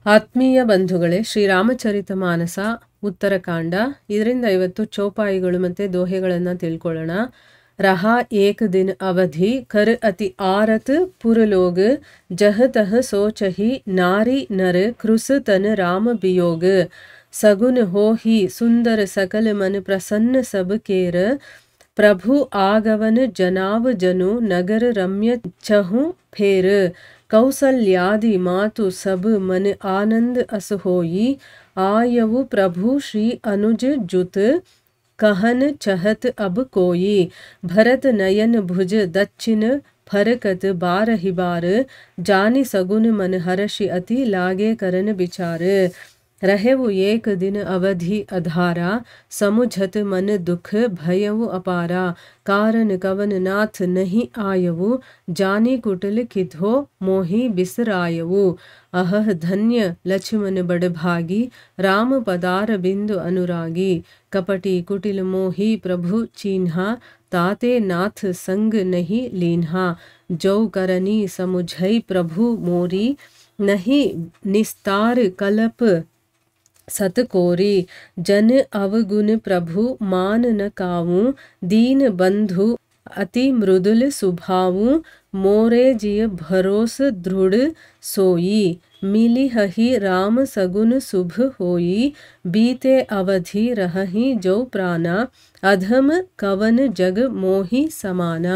ಆತ್ಮೀಯ ಬಂಧುಗಳೇ, ಶ್ರೀರಾಮಚರಿತ ಮಾನಸ ಉತ್ತರಕಾಂಡ. ಇದರಿಂದ ಇವತ್ತು ಚೌಪಾಯಿಗಳು ಮತ್ತು ದೋಹೆಗಳನ್ನು ತಿಳ್ಕೊಳ್ಳೋಣ. ರಹಾ ಏಕ ದಿನ ಅವಧಿ ಕರ್ ಅತಿ ಆರತ್ ಪುರಲೋಗ ಜಹ ತಹ ಸೋಚಹಿ ನಾರಿ ನರ ಕೃಸ ತನ ರಾಮ ಬಿಯೋಗ ಸಗುನ हो ही सुंदर सकल मन प्रसन्न सब केर प्रभु आगवन जनाव जनु नगर रम्य चहु फेर कौसल्यादि मातु सब मन आनंद अस होई आयवु प्रभु श्री अनुज जुत कहन चहत अब कोई भरत नयन भुज दक्षिण फरकत बार ही बार जानी सगुन मन हर्षि अति लागे करन विचार रहेवु एक दिन अवधि अधारा समुझत मन दुख भयवु अपारा कारण कवन नाथ नहीं आयवु जानी कुटल किधो मोहि बिसरायवु अहह धन्य लक्ष्मण बड़भागी राम पदार बिंदु अनुरागी कपटी कुटिल मोहि प्रभु चीन्हा ताते नाथ संग नहीं लीन्हा जो करनी समुझई प्रभु मोरी नहीं निस्तार कलप सतकोरी जन अवगुण प्रभु मान न कावूं दीन बंधु अति मृदुल सुभावूं मोरे जिय भरोस दृढ़ सोई मिली हही राम सगुन शुभ होई बीते अवधि रहही जो प्राणा अधम कवन जग मोहि ಸಮಾನ.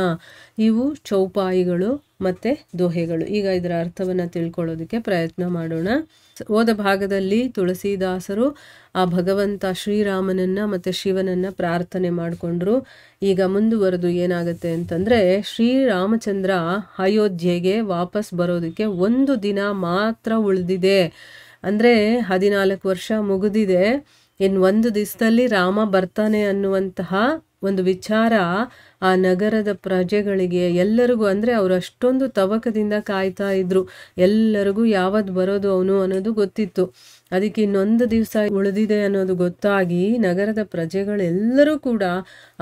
ಇವು ಚೌಪಾಯಿಗಳು ಮತ್ತು ದೋಹೆಗಳು. ಈಗ ಇದರ ಅರ್ಥವನ್ನು ತಿಳ್ಕೊಳ್ಳೋದಕ್ಕೆ ಪ್ರಯತ್ನ ಮಾಡೋಣ. ಹೋದ ಭಾಗದಲ್ಲಿ ತುಳಸಿದಾಸರು ಆ ಭಗವಂತ ಶ್ರೀರಾಮನನ್ನು ಮತ್ತು ಶಿವನನ್ನು ಪ್ರಾರ್ಥನೆ ಮಾಡಿಕೊಂಡ್ರು. ಈಗ ಮುಂದುವರೆದು ಏನಾಗುತ್ತೆ ಅಂತಂದರೆ, ಶ್ರೀರಾಮಚಂದ್ರ ಅಯೋಧ್ಯೆಗೆ ವಾಪಸ್ ಬರೋದಕ್ಕೆ ಒಂದು ದಿನ ಮಾತ್ರ ಉಳಿದಿದೆ. ಅಂದರೆ 14 ವರ್ಷ ಮುಗಿದಿದೆ. ಇನ್ನು ಒಂದು ದಿವಸದಲ್ಲಿ ರಾಮ ಬರ್ತಾನೆ ಅನ್ನುವಂತಹ ಒಂದು ವಿಚಾರ ಆ ನಗರದ ಪ್ರಜೆಗಳಿಗೆ ಎಲ್ಲರಿಗೂ, ಅಂದರೆ ಅವರು ಅಷ್ಟೊಂದು ತವಕದಿಂದ ಕಾಯ್ತಾ ಇದ್ರು. ಎಲ್ಲರಿಗೂ ಯಾವತ್ತು ಬರೋದು ಅವನು ಅನ್ನೋದು ಗೊತ್ತಿತ್ತು. ಅದಕ್ಕೆ ಇನ್ನೊಂದು ದಿವಸ ಉಳಿದಿದೆ ಅನ್ನೋದು ಗೊತ್ತಾಗಿ ನಗರದ ಪ್ರಜೆಗಳೆಲ್ಲರೂ ಕೂಡ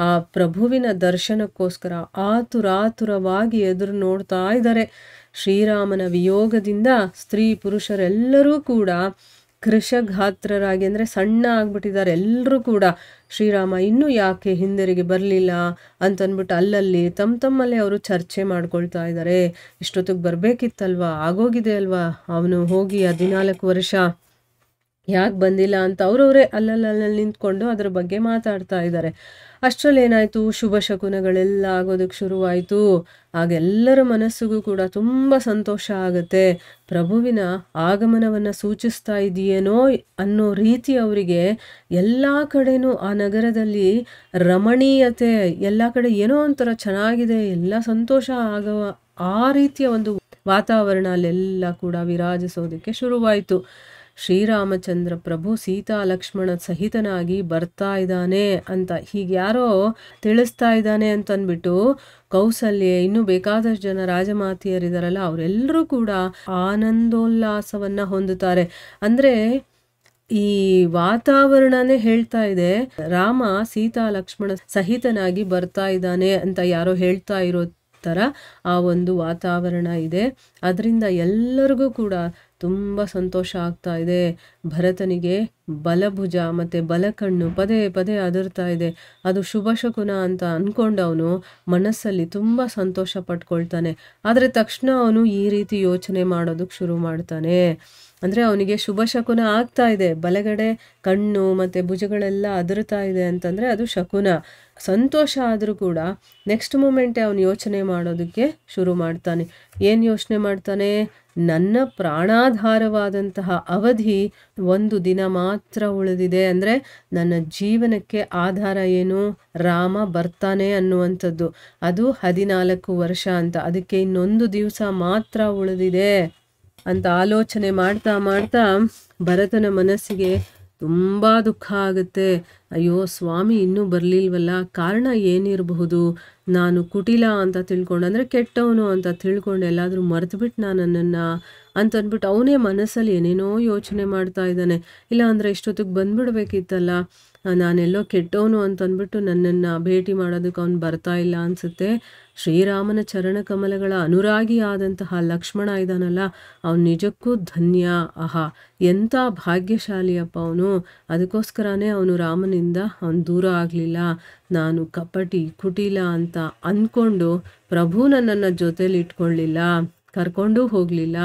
ಆ ಪ್ರಭುವಿನ ದರ್ಶನಕ್ಕೋಸ್ಕರ ಆತುರಾತುರವಾಗಿ ಎದುರು ನೋಡ್ತಾ ಇದ್ದಾರೆ. ಶ್ರೀರಾಮನ ವಿಯೋಗದಿಂದ ಸ್ತ್ರೀ ಪುರುಷರೆಲ್ಲರೂ ಕೂಡ ಕೃಶಘಾತ್ರರಾಗಿ, ಅಂದರೆ ಸಣ್ಣ ಆಗ್ಬಿಟ್ಟಿದ್ದಾರೆ ಎಲ್ಲರೂ ಕೂಡ. ಶ್ರೀರಾಮ ಇನ್ನೂ ಯಾಕೆ ಹಿಂದಿರುಗಿ ಬರಲಿಲ್ಲ ಅಂತಂದ್ಬಿಟ್ಟು ಅಲ್ಲಲ್ಲಿ ತಮ್ಮಲ್ಲೇ ಅವರು ಚರ್ಚೆ ಮಾಡ್ಕೊಳ್ತಾ ಇದ್ದಾರೆ. ಇಷ್ಟೊತ್ತಿಗೆ ಬರಬೇಕಿತ್ತಲ್ವಾ, ಆಗೋಗಿದೆ ಅಲ್ವಾ, ಅವನು ಹೋಗಿ 14 ವರ್ಷ ಯಾಕೆ ಬಂದಿಲ್ಲ ಅಂತ ಅವರವರೇ ಅಲ್ಲಲ್ಲಿ ನಿಂತ್ಕೊಂಡು ಅದರ ಬಗ್ಗೆ ಮಾತಾಡ್ತಾ ಇದ್ದಾರೆ. ಅಷ್ಟರಲ್ಲಿ ಏನಾಯಿತು, ಶುಭ ಶಕುನಗಳೆಲ್ಲ ಆಗೋದಕ್ಕೆ ಶುರುವಾಯಿತು. ಆಗೆಲ್ಲರ ಮನಸ್ಸಿಗೂ ಕೂಡ ತುಂಬ ಸಂತೋಷ ಆಗುತ್ತೆ. ಪ್ರಭುವಿನ ಆಗಮನವನ್ನು ಸೂಚಿಸ್ತಾ ಇದೆಯೇನೋ ಅನ್ನೋ ರೀತಿ ಅವರಿಗೆ ಎಲ್ಲ ಕಡೆನೂ ಆ ನಗರದಲ್ಲಿ ರಮಣೀಯತೆ, ಎಲ್ಲ ಕಡೆ ಏನೋ ಒಂಥರ ಚೆನ್ನಾಗಿದೆ, ಎಲ್ಲ ಸಂತೋಷ ಆಗೋ ಆ ರೀತಿಯ ಒಂದು ವಾತಾವರಣ ಅಲ್ಲೆಲ್ಲ ಕೂಡ ವಿರಾಜಿಸೋದಕ್ಕೆ ಶುರುವಾಯಿತು. ಶ್ರೀರಾಮಚಂದ್ರ ಪ್ರಭು ಸೀತಾ ಲಕ್ಷ್ಮಣ ಸಹಿತನಾಗಿ ಬರ್ತಾ ಇದ್ದಾನೆ ಅಂತ ಹೀಗೆ ಯಾರೋ ತಿಳಿಸ್ತಾ ಇದ್ದಾನೆ ಅಂತಂದ್ಬಿಟ್ಟು ಕೌಸಲ್ಯೆ, ಇನ್ನೂ ಬೇಕಾದಷ್ಟು ಜನ ರಾಜಮಾತೆಯರಿದಾರಲ್ಲ, ಅವರೆಲ್ಲರೂ ಕೂಡ ಆನಂದೋಲ್ಲಾಸವನ್ನು ಹೊಂದುತ್ತಾರೆ. ಅಂದರೆ ಈ ವಾತಾವರಣನೇ ಹೇಳ್ತಾ ಇದೆ, ರಾಮ ಸೀತಾ ಲಕ್ಷ್ಮಣ ಸಹಿತನಾಗಿ ಬರ್ತಾ ಇದ್ದಾನೆ ಅಂತ ಯಾರೋ ಹೇಳ್ತಾ ಇರೋ ಥರ ಆ ಒಂದು ವಾತಾವರಣ ಇದೆ. ಅದರಿಂದ ಎಲ್ಲರಿಗೂ ಕೂಡ ತುಂಬ ಸಂತೋಷ ಆಗ್ತಾ ಇದೆ. ಭರತನಿಗೆ ಬಲಭುಜ ಮತ್ತು ಬಲಕಣ್ಣು ಪದೇ ಪದೇ ಅದರ್ತಾ ಇದೆ. ಅದು ಶುಭ ಶಕುನ ಅಂತ ಅಂದ್ಕೊಂಡವನು ಮನಸ್ಸಲ್ಲಿ ತುಂಬ ಸಂತೋಷ ಪಟ್ಕೊಳ್ತಾನೆ. ಆದರೆ ತಕ್ಷಣ ಅವನು ಈ ರೀತಿ ಯೋಚನೆ ಮಾಡೋದಕ್ಕೆ ಶುರು ಮಾಡ್ತಾನೆ. ಅಂದರೆ ಅವನಿಗೆ ಶುಭ ಶಕುನ ಆಗ್ತಾ ಇದೆ, ಬಲಗಡೆ ಕಣ್ಣು ಮತ್ತು ಭುಜಗಳೆಲ್ಲ ಅದರ್ತಾ ಇದೆ ಅಂತಂದರೆ ಅದು ಶಕುನ. ಸಂತೋಷ ಆದರೂ ಕೂಡ ನೆಕ್ಸ್ಟ್ ಮೂಮೆಂಟೇ ಅವನು ಯೋಚನೆ ಮಾಡೋದಕ್ಕೆ ಶುರು ಮಾಡ್ತಾನೆ. ಏನು ಯೋಚನೆ ಮಾಡ್ತಾನೆ, ನನ್ನ ಪ್ರಾಣಾಧಾರವಾದಂತಹ ಅವಧಿ ಒಂದು ದಿನ ಮಾತ್ರ ಉಳಿದಿದೆ. ಅಂದರೆ ನನ್ನ ಜೀವನಕ್ಕೆ ಆಧಾರ ಏನು, ರಾಮ ಬರ್ತಾನೆ ಅನ್ನುವಂಥದ್ದು. ಅದು 14 ವರ್ಷ ಅಂತ, ಅದಕ್ಕೆ ಇನ್ನೊಂದು ದಿವಸ ಮಾತ್ರ ಉಳಿದಿದೆ ಅಂತ ಆಲೋಚನೆ ಮಾಡ್ತಾ ಮಾಡ್ತಾ ಭರತನ ಮನಸ್ಸಿಗೆ ತುಂಬ ದುಃಖ ಆಗುತ್ತೆ. ಅಯ್ಯೋ ಸ್ವಾಮಿ ಇನ್ನೂ ಬರಲಿಲ್ವಲ್ಲ, ಕಾರಣ ಏನಿರಬಹುದು, ನಾನು ಕುಟಿಲ ಅಂತ ತಿಳ್ಕೊಂಡು, ಅಂದರೆ ಕೆಟ್ಟವನು ಅಂತ ತಿಳ್ಕೊಂಡು ಎಲ್ಲಾದರೂ ಮರೆತುಬಿಟ್ಟು ನನ್ನನ್ನು ಅಂತಂದ್ಬಿಟ್ಟು ಅವನೇ ಮನಸ್ಸಲ್ಲಿ ಏನೇನೋ ಯೋಚನೆ ಮಾಡ್ತಾ ಇದ್ದಾನೆ. ಇಲ್ಲ ಅಂದರೆ ಇಷ್ಟೊತ್ತಿಗೆ ಬಂದುಬಿಡ್ಬೇಕಿತ್ತಲ್ಲ, ನಾನೆಲ್ಲೋ ಕೆಟ್ಟವನು ಅಂತಂದ್ಬಿಟ್ಟು ನನ್ನನ್ನು ಭೇಟಿ ಮಾಡೋದಕ್ಕೆ ಅವ್ನು ಬರ್ತಾ ಇಲ್ಲ ಅನಿಸುತ್ತೆ ಶ್ರೀರಾಮನ ಚರಣಕಮಲಗಳ ಅನುರಾಗಿಯಾದಂತಹ ಲಕ್ಷ್ಮಣ ಇದ್ದಾನಲ್ಲ, ಅವನು ನಿಜಕ್ಕೂ ಧನ್ಯ. ಆಹಾ, ಎಂಥ ಭಾಗ್ಯಶಾಲಿಯಪ್ಪ ಅವನು. ಅದಕ್ಕೋಸ್ಕರನೇ ಅವನು ರಾಮನಿಂದ ಅವನು ದೂರ ಆಗಲಿಲ್ಲ. ನಾನು ಕಪಟಿ ಕುಟಿಲ ಅಂತ ಅಂದ್ಕೊಂಡು ಪ್ರಭು ನನ್ನನ್ನು ಜೊತೇಲಿ ಇಟ್ಕೊಳ್ಳಿಲ್ಲ, ಕರ್ಕೊಂಡೂ ಹೋಗಲಿಲ್ಲ.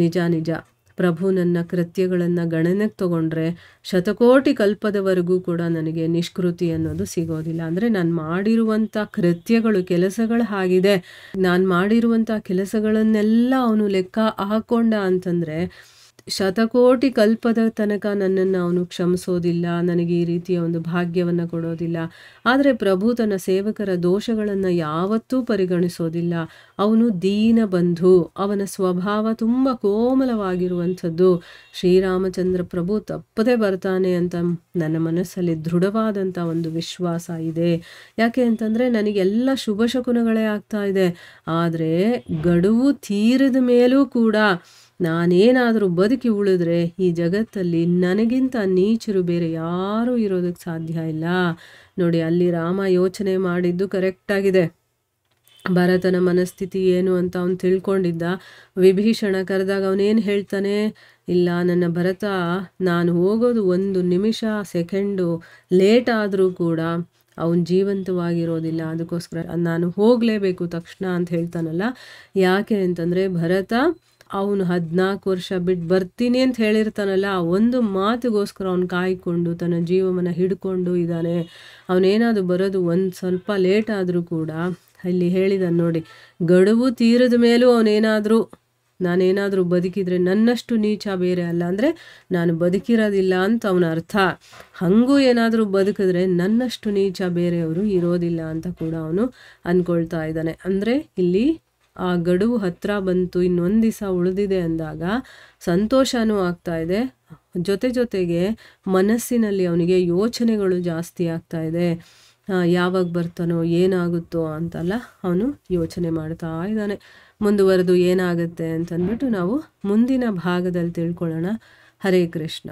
ನಿಜ ನಿಜ, ಪ್ರಭು ನನ್ನ ಕೃತ್ಯಗಳನ್ನು ಗಣನೆಗೆ ತಗೊಂಡ್ರೆ ಶತಕೋಟಿ ಕಲ್ಪದವರೆಗೂ ಕೂಡ ನನಗೆ ನಿಷ್ಕೃತಿ ಅನ್ನೋದು ಸಿಗೋದಿಲ್ಲ. ಅಂದರೆ ನಾನು ಮಾಡಿರುವಂಥ ಕೃತ್ಯಗಳು, ಕೆಲಸಗಳು ಹಾಗಿದೆ. ನಾನು ಮಾಡಿರುವಂಥ ಕೆಲಸಗಳನ್ನೆಲ್ಲ ಅವನು ಲೆಕ್ಕ ಹಾಕ್ಕೊಂಡ ಅಂತಂದರೆ ಶತಕೋಟಿ ಕಲ್ಪದ ತನಕ ನನ್ನನ್ನು ಅವನು ಕ್ಷಮಿಸೋದಿಲ್ಲ, ನನಗೆ ಈ ರೀತಿಯ ಒಂದು ಭಾಗ್ಯವನ್ನು ಕೊಡೋದಿಲ್ಲ. ಆದರೆ ಪ್ರಭು ತನ್ನ ಸೇವಕರ ದೋಷಗಳನ್ನು ಯಾವತ್ತೂ ಪರಿಗಣಿಸೋದಿಲ್ಲ. ಅವನು ದೀನ ಬಂಧು, ಅವನ ಸ್ವಭಾವ ತುಂಬ ಕೋಮಲವಾಗಿರುವಂಥದ್ದು. ಶ್ರೀರಾಮಚಂದ್ರ ಪ್ರಭು ತಪ್ಪದೇ ಬರ್ತಾನೆ ಅಂತ ನನ್ನ ಮನಸ್ಸಲ್ಲಿ ದೃಢವಾದಂಥ ಒಂದು ವಿಶ್ವಾಸ ಇದೆ. ಯಾಕೆ ಅಂತಂದರೆ ನನಗೆಲ್ಲ ಶುಭ ಶಕುನಗಳೇ ಆಗ್ತಾ ಇದೆ. ಆದರೆ ಗಡುವು ತೀರಿದ ಮೇಲೂ ಕೂಡ ನಾನೇನಾದರೂ ಬದುಕಿ ಉಳಿದ್ರೆ ಈ ಜಗತ್ತಲ್ಲಿ ನನಗಿಂತ ನೀಚರು ಬೇರೆ ಯಾರೂ ಇರೋದಕ್ಕೆ ಸಾಧ್ಯ ಇಲ್ಲ. ನೋಡಿ, ಅಲ್ಲಿ ರಾಮ ಯೋಚನೆ ಮಾಡಿದ್ದು ಕರೆಕ್ಟಾಗಿದೆ. ಭರತನ ಮನಸ್ಥಿತಿ ಏನು ಅಂತ ಅವನು ತಿಳ್ಕೊಂಡಿದ್ದ. ವಿಭೀಷಣ ಕರೆದಾಗ ಅವನೇನು ಹೇಳ್ತಾನೆ, ಇಲ್ಲ ನನ್ನ ಭರತ, ನಾನು ಹೋಗೋದು 1 ನಿಮಿಷ ಸೆಕೆಂಡು ಲೇಟ್ ಆದರೂ ಕೂಡ ಅವನು ಜೀವಂತವಾಗಿರೋದಿಲ್ಲ, ಅದಕ್ಕೋಸ್ಕರ ನಾನು ಹೋಗಲೇಬೇಕು ತಕ್ಷಣ ಅಂತ ಹೇಳ್ತಾನಲ್ಲ. ಯಾಕೆ ಅಂತಂದರೆ ಭರತ ಅವನು 14 ವರ್ಷ ಬಿಟ್ಟು ಬರ್ತೀನಿ ಅಂತ ಹೇಳಿರ್ತಾನಲ್ಲ, ಆ ಒಂದು ಮಾತಿಗೋಸ್ಕರ ಅವನು ಕಾಯ್ಕೊಂಡು ತನ್ನ ಜೀವವನ್ನು ಹಿಡ್ಕೊಂಡು ಇದ್ದಾನೆ. ಅವನೇನಾದರೂ ಬರೋದು ಒಂದು ಸ್ವಲ್ಪ ಲೇಟ್ ಆದರೂ ಕೂಡ ಇಲ್ಲಿ ಹೇಳಿದ ನೋಡಿ, ಗಡುವು ತೀರಿದ ಮೇಲೂ ನಾನೇನಾದರೂ ಬದುಕಿದ್ರೆ ನನ್ನಷ್ಟು ನೀಚ ಬೇರೆ ಅಲ್ಲ. ಅಂದರೆ ನಾನು ಬದುಕಿರೋದಿಲ್ಲ ಅಂತ ಅವನ ಅರ್ಥ. ಹಾಗೂ ಏನಾದರೂ ಬದುಕಿದ್ರೆ ನನ್ನಷ್ಟು ನೀಚ ಬೇರೆಯವರು ಇರೋದಿಲ್ಲ ಅಂತ ಕೂಡ ಅವನು ಅಂದ್ಕೊಳ್ತಾ ಇದ್ದಾನೆ. ಅಂದರೆ ಇಲ್ಲಿ ಆ ಗಡುವು ಹತ್ರ ಬಂತು, ಇನ್ನೊಂದು ದಿವಸ ಉಳಿದಿದೆ ಅಂದಾಗ ಸಂತೋಷನೂ ಆಗ್ತಾ ಇದೆ. ಜೊತೆಗೆ ಮನಸ್ಸಿನಲ್ಲಿ ಅವನಿಗೆ ಯೋಚನೆಗಳು ಜಾಸ್ತಿ ಆಗ್ತಾ ಇದೆ. ಯಾವಾಗ ಬರ್ತಾನೋ ಏನಾಗುತ್ತೋ ಅಂತೆಲ್ಲ ಅವನು ಯೋಚನೆ ಮಾಡ್ತಾ ಇದ್ದಾನೆ. ಮುಂದುವರೆದು ಏನಾಗುತ್ತೆ ಅಂತಂದ್ಬಿಟ್ಟು ನಾವು ಮುಂದಿನ ಭಾಗದಲ್ಲಿ ತಿಳ್ಕೊಳ್ಳೋಣ. ಹರೇ ಕೃಷ್ಣ.